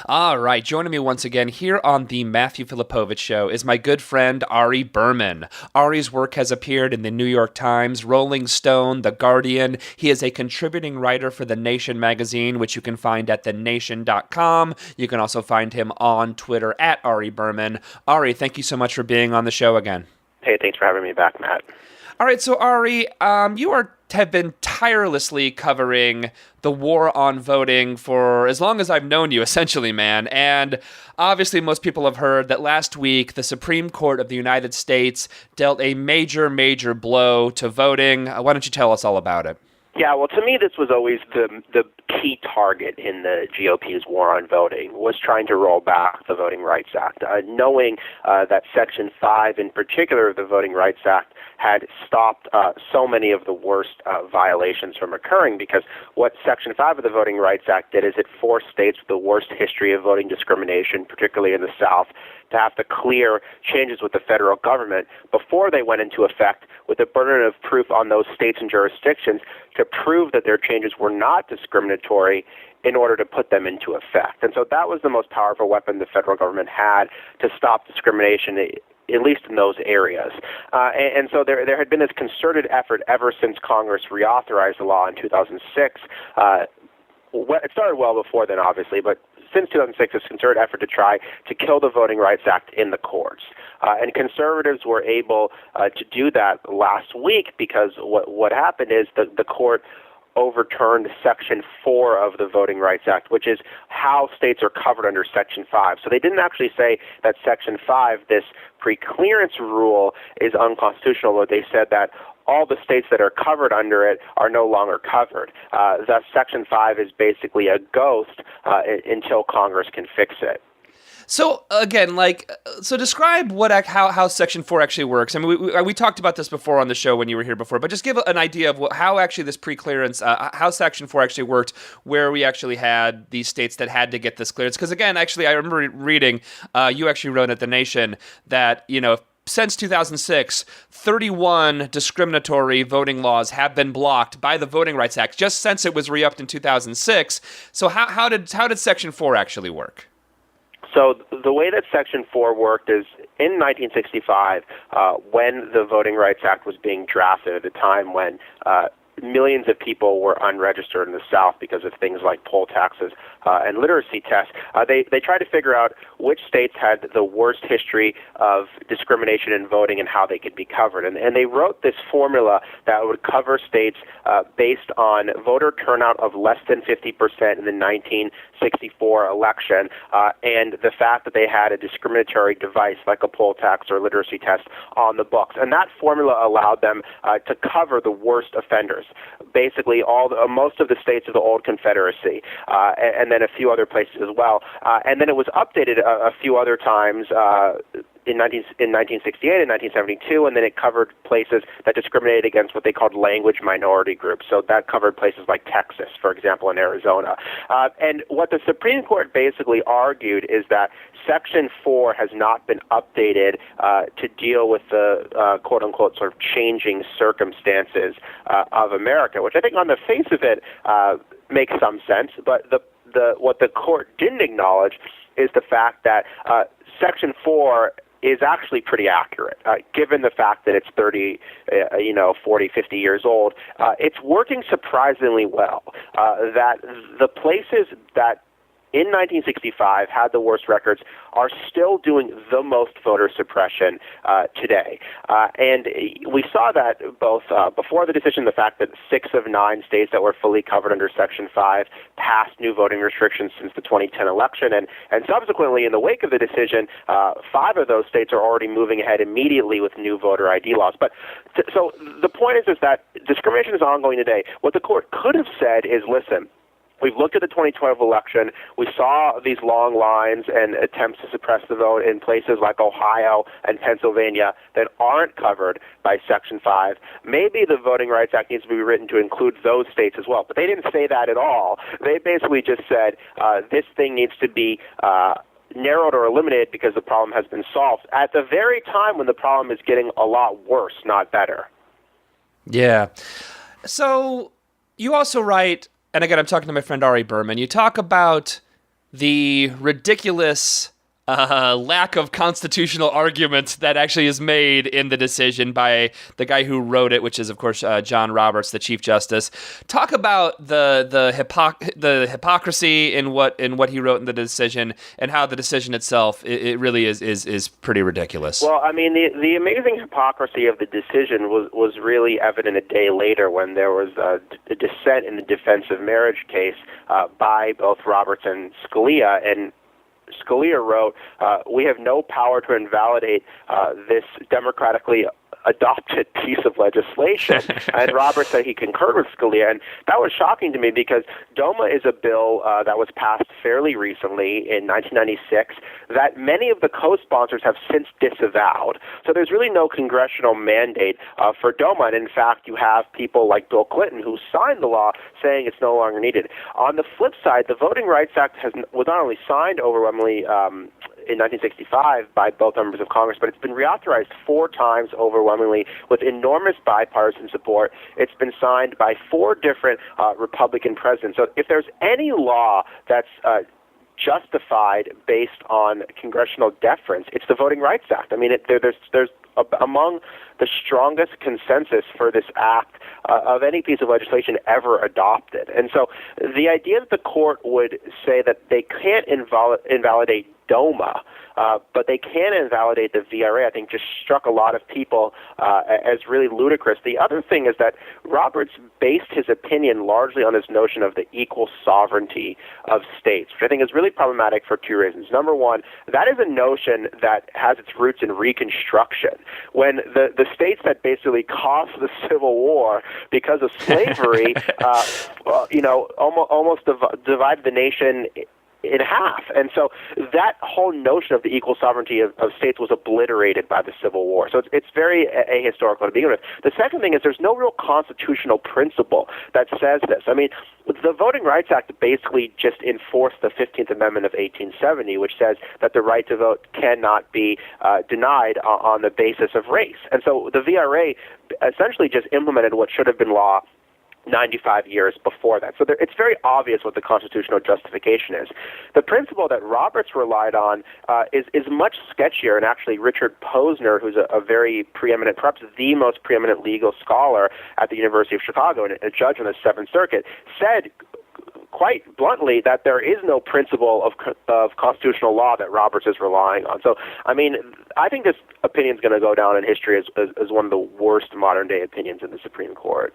All right, joining me once again here on the Matthew Filipowicz Show is my good friend Ari Berman. Ari's work has appeared in the New York Times, Rolling Stone, The Guardian. He is a contributing writer for The Nation magazine, which you can find at thenation.com. You can also find him on Twitter at Ari Berman. Ari, thank you so much for being on the show again. Hey, thanks for having me back, Matt. All right, so Ari, you have been tirelessly covering the war on voting for as long as I've known you, essentially, man. And obviously, most people have heard that last week, the Supreme Court of the United States dealt a major, major blow to voting. Why don't you tell us all about it? Yeah, well, to me, this was always the key target in the GOP's war on voting, was trying to roll back the Voting Rights Act, knowing that Section 5 in particular of the Voting Rights Act had stopped so many of the worst violations from occurring, because what Section 5 of the Voting Rights Act did is it forced states with the worst history of voting discrimination, particularly in the South, to have to clear changes with the federal government before they went into effect, with a burden of proof on those states and jurisdictions to prove that their changes were not discriminatory in order to put them into effect. And so that was the most powerful weapon the federal government had to stop discrimination, at least in those areas. And so there had been this concerted effort ever since Congress reauthorized the law in 2006. It started well before then, obviously, but since 2006, this concerted effort to try to kill the Voting Rights Act in the courts. And conservatives were able to do that last week, because what happened is the court overturned Section 4 of the Voting Rights Act, which is how states are covered under Section 5. So they didn't actually say that Section 5, this preclearance rule, is unconstitutional, but they said that all the states that are covered under it are no longer covered. Thus, Section 5 is basically a ghost until Congress can fix it. So again, describe how Section 4 actually works. I mean, we talked about this before on the show when you were here before, but just give an idea of how actually this preclearance, how Section 4 actually worked, where we actually had these states that had to get this clearance. Because again, actually, I remember reading, you actually wrote at The Nation that, since 2006, 31 discriminatory voting laws have been blocked by the Voting Rights Act, just since it was re-upped in 2006. So how did Section 4 actually work? So the way that Section 4 worked is, in 1965, when the Voting Rights Act was being drafted, at a time when millions of people were unregistered in the South because of things like poll taxes and literacy tests, they tried to figure out which states had the worst history of discrimination in voting and how they could be covered. And they wrote this formula that would cover states based on voter turnout of less than 50% in the 1964 election, and the fact that they had a discriminatory device like a poll tax or literacy test on the books. And that formula allowed them to cover the worst offenders, basically most of the states of the old Confederacy, and then a few other places as well. And then it was updated a few other times in 1968 and 1972, and then it covered places that discriminated against what they called language minority groups. So that covered places like Texas, for example, and Arizona. And what the Supreme Court basically argued is that Section 4 has not been updated to deal with the quote-unquote sort of changing circumstances of America, which I think on the face of it makes some sense, but what the court didn't acknowledge is the fact that Section 4 is actually pretty accurate, given the fact that it's 40, 50 years old. It's working surprisingly well. That the places that in 1965 had the worst records are still doing the most voter suppression today. And we saw that both before the decision, the fact that 6 of 9 states that were fully covered under Section 5 passed new voting restrictions since the 2010 election. And subsequently, in the wake of the decision, 5 of those states are already moving ahead immediately with new voter ID laws. But so the point is that discrimination is ongoing today. What the court could have said is, listen, we've looked at the 2012 election. We saw these long lines and attempts to suppress the vote in places like Ohio and Pennsylvania that aren't covered by Section 5. Maybe the Voting Rights Act needs to be rewritten to include those states as well. But they didn't say that at all. They basically just said this thing needs to be narrowed or eliminated because the problem has been solved at the very time when the problem is getting a lot worse, not better. Yeah. So you also write, and again, I'm talking to my friend Ari Berman, you talk about the ridiculous lack of constitutional argument that actually is made in the decision by the guy who wrote it, which is, of course, John Roberts, the Chief Justice. Talk about the hypocrisy in what he wrote in the decision, and how the decision itself it really is pretty ridiculous. Well, I mean, the amazing hypocrisy of the decision was really evident a day later when there was a dissent in the defense of marriage case by both Roberts and Scalia, and Scalia wrote, "We have no power to invalidate this democratically adopted piece of legislation." And Roberts said he concurred with Scalia, and that was shocking to me because DOMA is a bill that was passed fairly recently in 1996 that many of the co-sponsors have since disavowed. So there's really no congressional mandate for DOMA, and in fact you have people like Bill Clinton who signed the law saying it's no longer needed. On the flip side, the Voting Rights Act was not only signed overwhelmingly in 1965 by both members of Congress, but it's been reauthorized 4 times overwhelmingly with enormous bipartisan support. It's been signed by 4 different Republican presidents. So if there's any law that's justified based on congressional deference, it's the Voting Rights Act. I mean, there's among the strongest consensus for this act of any piece of legislation ever adopted. And so the idea that the court would say that they can't invalidate DOMA, but they can invalidate the VRA, I think just struck a lot of people as really ludicrous. The other thing is that Roberts based his opinion largely on this notion of the equal sovereignty of states, which I think is really problematic for 2 reasons. Number one, that is a notion that has its roots in Reconstruction, when the states that basically caused the Civil War because of slavery, almost divided the nation in half. And so that whole notion of the equal sovereignty of states was obliterated by the Civil War. So it's very ahistorical to begin with. The second thing is there's no real constitutional principle that says this. I mean, the Voting Rights Act basically just enforced the 15th Amendment of 1870, which says that the right to vote cannot be denied on the basis of race. And so the VRA essentially just implemented what should have been law 95 years before that. So it's very obvious what the constitutional justification is. The principle that Roberts relied on is much sketchier, and actually Richard Posner, who's a very preeminent, perhaps the most preeminent legal scholar at the University of Chicago and a judge on the Seventh Circuit, said quite bluntly that there is no principle of constitutional law that Roberts is relying on. So, I mean, I think this opinion is going to go down in history as one of the worst modern-day opinions in the Supreme Court.